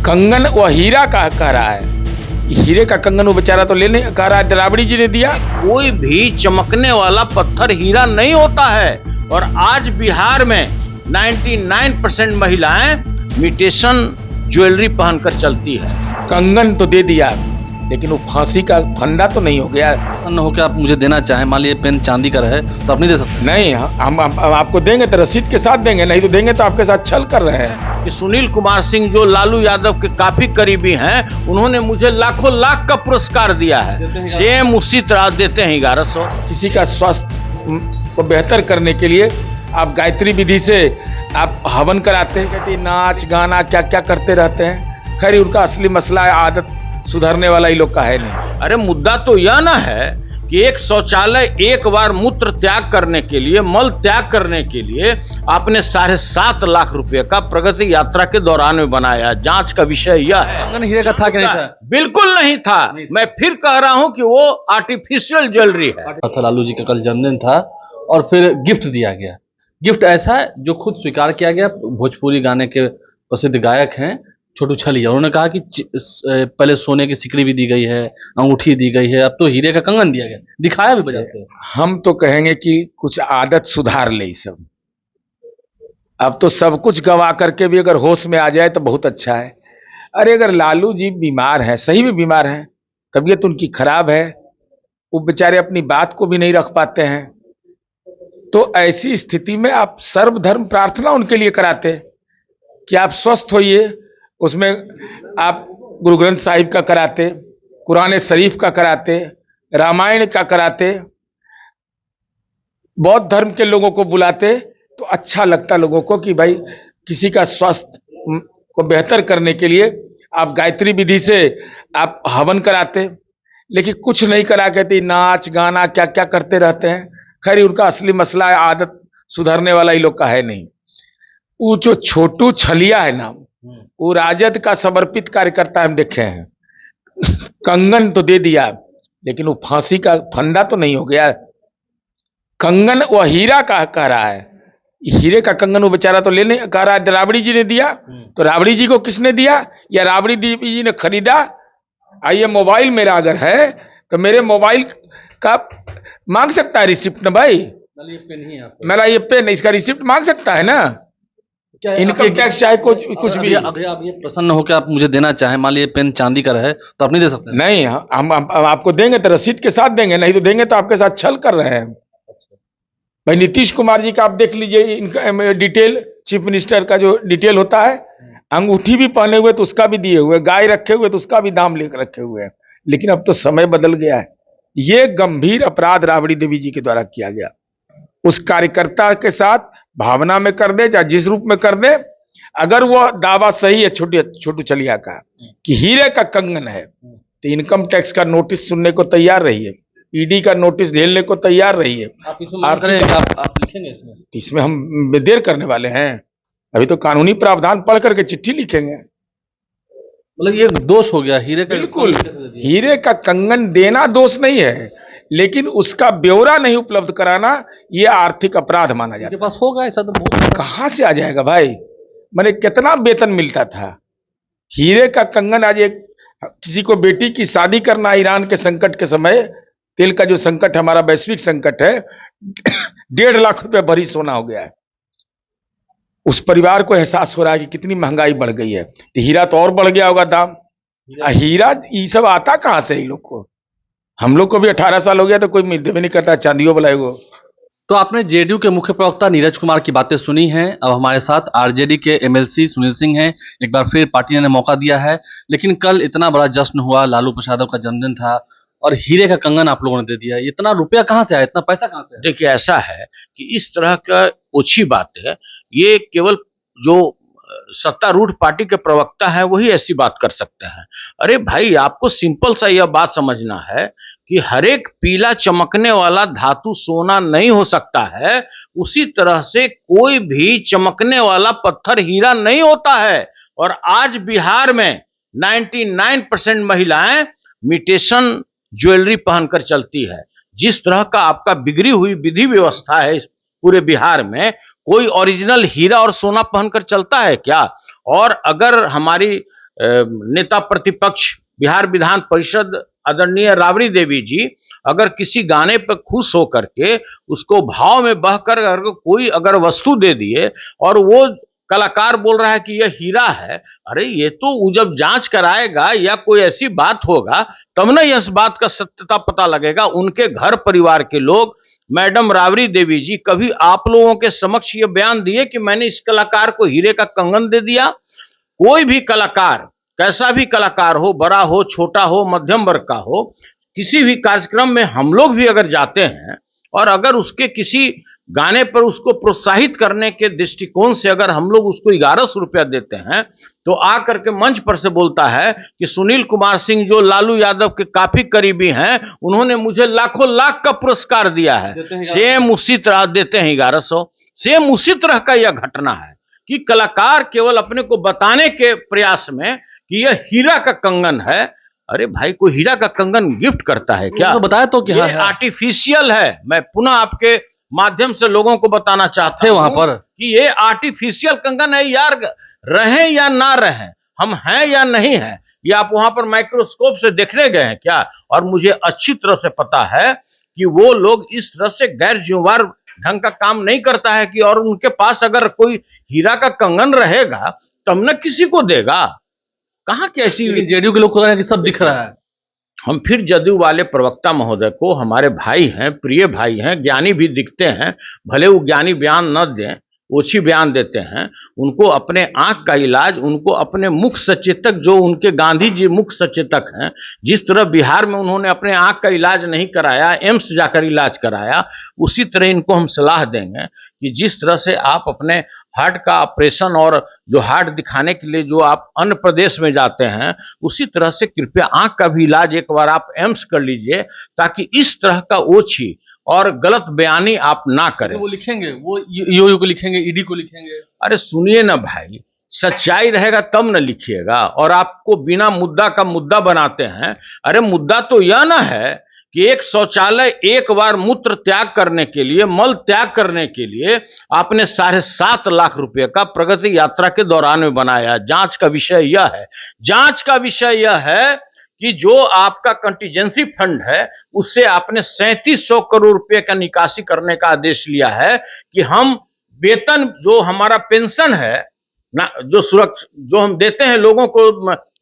कंगन वो हीरा का कह रहा है, हीरे का कंगन वो बेचारा तो लेने कह रहा है, राबड़ी जी ने दिया। कोई भी चमकने वाला पत्थर हीरा नहीं होता है। और आज बिहार में 99% महिलाएं इमिटेशन ज्वेलरी पहनकर चलती है। कंगन तो दे दिया, लेकिन वो फांसी का फंदा तो नहीं हो गया। प्रसन्न होकर आप मुझे देना चाहें, मान लीजिए पेन चांदी का रहे तो आप नहीं दे सकते? नहीं, हम आपको देंगे तो रसीद के साथ देंगे, नहीं तो देंगे तो आपके साथ छल कर रहे हैं। कि सुनील कुमार सिंह जो लालू यादव के काफी करीबी हैं, उन्होंने मुझे लाखों लाख का पुरस्कार दिया है। सेम उसी तरह देते हैं 1100। किसी का स्वास्थ्य को बेहतर करने के लिए आप गायत्री विधि से आप हवन कराते हैं, कहते नाच गाना क्या क्या करते रहते हैं। खैर उनका असली मसला है, आदत सुधरने वाला ही लोग का है नहीं। अरे मुद्दा तो यह ना है कि एक शौचालय एक बार मूत्र त्याग करने के लिए, मल त्याग करने के लिए आपने 7.5 लाख रुपए का प्रगति यात्रा के दौरान में बनाया। जांच का विषय यह है। कंगन हीरे का था कि नहीं था? बिल्कुल नहीं था। मैं फिर कह रहा हूं कि वो आर्टिफिशियल ज्वेलरी है। लालू जी का कल जन्मदिन था और फिर गिफ्ट दिया गया। गिफ्ट ऐसा है जो खुद स्वीकार किया गया। भोजपुरी गाने के प्रसिद्ध गायक हैं छोटू छलिया, उन्होंने कहा कि पहले सोने की सिकड़ी भी दी गई है, अंगूठी दी गई है, अब तो हीरे का कंगन दिया गया, दिखाया भी बजाते हैं। हम तो कहेंगे कि कुछ आदत सुधार ले सब। अब तो सब कुछ गवा करके भी अगर होश में आ जाए तो बहुत अच्छा है। अरे अगर लालू जी बीमार हैं, सही में बीमार हैं, तबीयत उनकी खराब है, वो बेचारे अपनी बात को भी नहीं रख पाते हैं, तो ऐसी स्थिति में आप सर्वधर्म प्रार्थना उनके लिए कराते कि आप स्वस्थ होइए। उसमें आप गुरु ग्रंथ साहिब का कराते, कुरान शरीफ का कराते, रामायण का कराते, बौद्ध धर्म के लोगों को बुलाते, तो अच्छा लगता लोगों को कि भाई किसी का स्वास्थ्य को बेहतर करने के लिए आप गायत्री विधि से आप हवन कराते। लेकिन कुछ नहीं करा, कहती नाच गाना क्या क्या करते रहते हैं। खैर उनका असली मसला है, आदत सुधरने वाला ही लोग का है नहीं। वो जो छोटू छलिया है ना, वो राजद का समर्पित कार्यकर्ता हम देखे हैं। कंगन तो दे दिया, लेकिन वो फांसी का फंदा तो नहीं हो गया। कंगन वो हीरा का कह रहा है, हीरे का कंगन वो बेचारा तो लेने कह रहा है, राबड़ी जी ने दिया। तो राबड़ी जी को किसने दिया, या राबड़ी जी ने खरीदा? ये मोबाइल मेरा अगर है तो मेरे मोबाइल का मांग सकता है रिसिप्ट ना भाई। मेरा ये पेन, इसका रिसिप्ट मांग सकता है ना। इनकम टैक्स चाहे कुछ भी। अगर आप ये प्रसन्न होकर आप मुझे देना चाहें, मान लीजिए पेन चांदी का रहे तो आप नहीं दे सकते? नहीं, हम आपको देंगे तो रसीद के साथ देंगे, नहीं तो देंगे तो आपके साथ छल कर रहे हैं। भाई नीतीश कुमार जी का आप देख लीजिए, इनका डिटेल, चीफ मिनिस्टर का जो डिटेल होता है, अंगूठी भी पहने हुए तो उसका भी दिए हुए, गाय रखे हुए तो उसका भी दाम लेकर रखे हुए हैं। लेकिन अब तो समय बदल गया है। ये गंभीर अपराध राबड़ी देवी जी के द्वारा किया गया। उस कार्यकर्ता के साथ भावना में कर दे, चाहे जिस रूप में कर दे, अगर वो दावा सही है छोटू छलिया का कि हीरे का कंगन है, तो इनकम टैक्स का नोटिस सुनने को तैयार रहिए, ईडी का नोटिस झेलने को तैयार रहिए। आप लिखेंगे इसमें हम देर करने वाले हैं? अभी तो कानूनी प्रावधान पढ़ करके चिट्ठी लिखेंगे। मतलब ये दोष हो गया हीरे का? बिल्कुल, हीरे का कंगन देना दोष नहीं है, लेकिन उसका ब्यौरा नहीं उपलब्ध कराना ये आर्थिक अपराध माना जाता है। पास होगा ऐसा तो बहुत। कहां से आ जाएगा भाई? मैंने कितना वेतन मिलता था। हीरे का कंगन आज एक किसी को बेटी की शादी करना, ईरान के संकट के समय, तेल का जो संकट हमारा वैश्विक संकट है, 1.5 लाख रुपए भरी सोना हो गया है। उस परिवार को एहसास हो रहा है कि कितनी महंगाई बढ़ गई है। तो हीरा तो और बढ़ गया होगा दाम। हीरा ये सब आता कहां से? इन लोग को, हम लोग को भी 18 साल हो गया तो कोई उम्मीद भी नहीं करता चांदियों बुलाएगो। तो आपने जेडीयू के मुख्य प्रवक्ता नीरज कुमार की बातें सुनी हैं। अब हमारे साथ आरजेडी के एमएलसी सुनील सिंह हैं। एक बार फिर पार्टी ने मौका दिया है, लेकिन कल इतना बड़ा जश्न हुआ, लालू प्रसाद का जन्मदिन था और हीरे का कंगन आप लोगों ने दे दिया। इतना रुपया कहां से आया, इतना पैसा कहां से आया? देखिए ऐसा है कि इस तरह का ओछी बात है, ये केवल जो सत्तारूढ़ पार्टी के प्रवक्ता है वही ऐसी बात कर सकते हैं। अरे भाई, आपको सिंपल सा यह बात समझना है कि हर एक पीला चमकने वाला धातु सोना नहीं हो सकता है, उसी तरह से कोई भी चमकने वाला पत्थर हीरा नहीं होता है। और आज बिहार में 99% महिलाएं इमिटेशन ज्वेलरी पहनकर चलती है। जिस तरह का आपका बिगड़ी हुई विधि व्यवस्था है पूरे बिहार में, कोई ओरिजिनल हीरा और सोना पहनकर चलता है क्या? और अगर हमारी नेता प्रतिपक्ष बिहार विधान परिषद आदरणीय राबड़ी देवी जी अगर किसी गाने पर खुश होकर के उसको भाव में बहकर अगर कोई अगर वस्तु दे दिए और वो कलाकार बोल रहा है कि यह हीरा है, अरे ये तो वो जब जांच कराएगा या कोई ऐसी बात होगा तब ना इस बात का सत्यता पता लगेगा। उनके घर परिवार के लोग, मैडम राबड़ी देवी जी कभी आप लोगों के समक्ष ये बयान दिए कि मैंने इस कलाकार को हीरे का कंगन दे दिया? कोई भी कलाकार, कैसा भी कलाकार हो, बड़ा हो, छोटा हो, मध्यम वर्ग का हो, किसी भी कार्यक्रम में हम लोग भी अगर जाते हैं और अगर उसके किसी गाने पर उसको प्रोत्साहित करने के दृष्टिकोण से अगर हम लोग उसको 1100 रुपया देते हैं तो आकर के मंच पर से बोलता है कि सुनील कुमार सिंह जो लालू यादव के काफी करीबी हैं उन्होंने मुझे लाखों लाख का पुरस्कार दिया है, सेम उसी तरह देते हैं 1100। सेम उसी तरह का यह घटना है कि कलाकार केवल अपने को बताने के प्रयास में कि यह हीरा का कंगन है। अरे भाई, कोई हीरा का कंगन गिफ्ट करता है क्या? तो बताया तो क्या है, आर्टिफिशियल है। मैं पुनः आपके माध्यम से लोगों को बताना चाहता हूं वहां पर कि ये आर्टिफिशियल कंगन है यार, रहे या ना रहे, हम हैं या नहीं है, ये आप वहां पर माइक्रोस्कोप से देखने गए हैं क्या? और मुझे अच्छी तरह से पता है कि वो लोग इस तरह से गैर जिम्मेदार ढंग का काम नहीं करता है कि और उनके पास अगर कोई हीरा का कंगन रहेगा तब न किसी को देगा। कहां कैसी जेडीयू के लोग को कि सब दिख रहा है। हम फिर जदयू वाले प्रवक्ता महोदय को, हमारे भाई हैं, प्रिय भाई हैं, ज्ञानी भी दिखते हैं, भले वो ज्ञानी बयान न दें, ओछी बयान देते हैं, उनको अपने आंख का इलाज, उनको अपने मुख्य सचेतक जो उनके गांधी जी मुख्य सचेतक हैं, जिस तरह बिहार में उन्होंने अपने आंख का इलाज नहीं कराया, एम्स जाकर इलाज कराया, उसी तरह इनको हम सलाह देंगे कि जिस तरह से आप अपने हार्ट का ऑपरेशन और जो हार्ट दिखाने के लिए जो आप अन्य प्रदेश में जाते हैं, उसी तरह से कृपया आंख का भी इलाज एक बार आप एम्स कर लीजिए ताकि इस तरह का ओछी और गलत बयानी आप ना करें। वो लिखेंगे, वो ईओयू को लिखेंगे, ईडी को लिखेंगे। अरे सुनिए ना भाई, सच्चाई रहेगा तब न लिखिएगा और आपको बिना मुद्दा का मुद्दा बनाते हैं। अरे मुद्दा तो यह ना है कि एक शौचालय एक बार मूत्र त्याग करने के लिए, मल त्याग करने के लिए आपने 7.5 लाख रुपए का प्रगति यात्रा के दौरान में बनाया। जांच का विषय यह है, जांच का विषय यह है कि जो आपका कंटीजेंसी फंड है उससे आपने 3700 करोड़ रुपए का निकासी करने का आदेश लिया है कि हम वेतन जो हमारा पेंशन है ना, जो हम देते हैं लोगों को,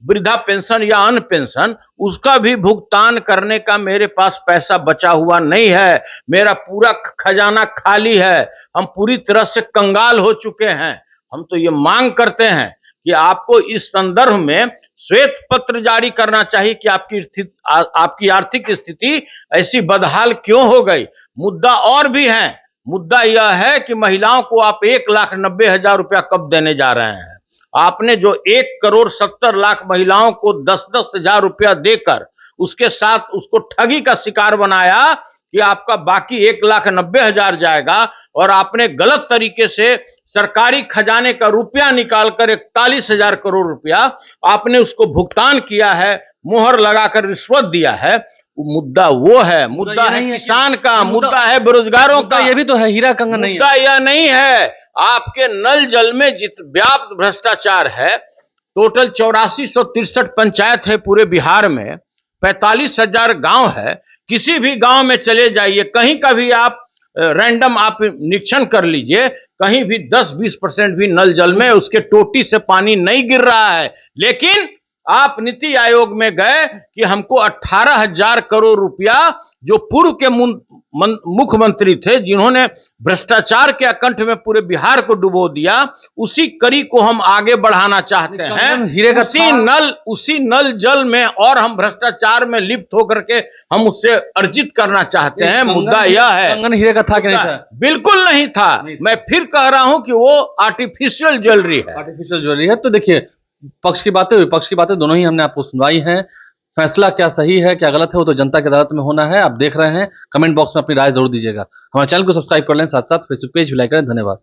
वृद्धा पेंशन या अन्य पेंशन, उसका भी भुगतान करने का मेरे पास पैसा बचा हुआ नहीं है। मेरा पूरा खजाना खाली है, हम पूरी तरह से कंगाल हो चुके हैं। हम तो ये मांग करते हैं कि आपको इस संदर्भ में श्वेत पत्र जारी करना चाहिए कि आपकी आर्थिक स्थिति ऐसी बदहाल क्यों हो गई। मुद्दा और भी है, मुद्दा यह है कि महिलाओं को आप 1,90,000 रुपया कब देने जा रहे हैं? आपने जो 1,70,00,000 महिलाओं को 10-10 हजार रुपया देकर उसके साथ उसको ठगी का शिकार बनाया कि आपका बाकी 1,90,000 जाएगा, और आपने गलत तरीके से सरकारी खजाने का रुपया निकालकर 41,000 करोड़ रुपया आपने उसको भुगतान किया है, मोहर लगाकर रिश्वत दिया है। मुद्दा वो है, मुद्दा है किसान का, मुद्दा है बेरोजगारों का। ये भी तो है, हीरा कंगन नहीं है। मुद्दा यह नहीं है, आपके नल जल में व्याप्त भ्रष्टाचार है। टोटल 8463 पंचायत है पूरे बिहार में, 45,000 गांव है। किसी भी गांव में चले जाइए, कहीं का भी आप रैंडम आप निरीक्षण कर लीजिए, कहीं भी 10-20% भी नल जल में उसके टोटी से पानी नहीं गिर रहा है। लेकिन आप नीति आयोग में गए कि हमको 18,000 करोड़ रुपया, जो पूर्व के मुख्यमंत्री थे जिन्होंने भ्रष्टाचार के अकंठ में पूरे बिहार को डुबो दिया, उसी कड़ी को हम आगे बढ़ाना चाहते हैं। उसी नल जल में और हम भ्रष्टाचार में लिप्त होकर के हम उससे अर्जित करना चाहते हैं। मुद्दा यह है, कंगन हीरे का था कि नहीं था? बिल्कुल नहीं था। मैं फिर कह रहा हूं कि वो आर्टिफिशियल ज्वेलरी है। आर्टिफिशियल ज्वेलरी है। तो देखिए, पक्ष की बातें विपक्ष की बातें दोनों ही हमने आपको सुनवाई हैं। फैसला क्या सही है क्या गलत है वो तो जनता की अदालत में होना है। आप देख रहे हैं, कमेंट बॉक्स में अपनी राय जरूर दीजिएगा। हमारे चैनल को सब्सक्राइब कर लें, साथ साथ फेसबुक पेज भी लाइक करें। धन्यवाद।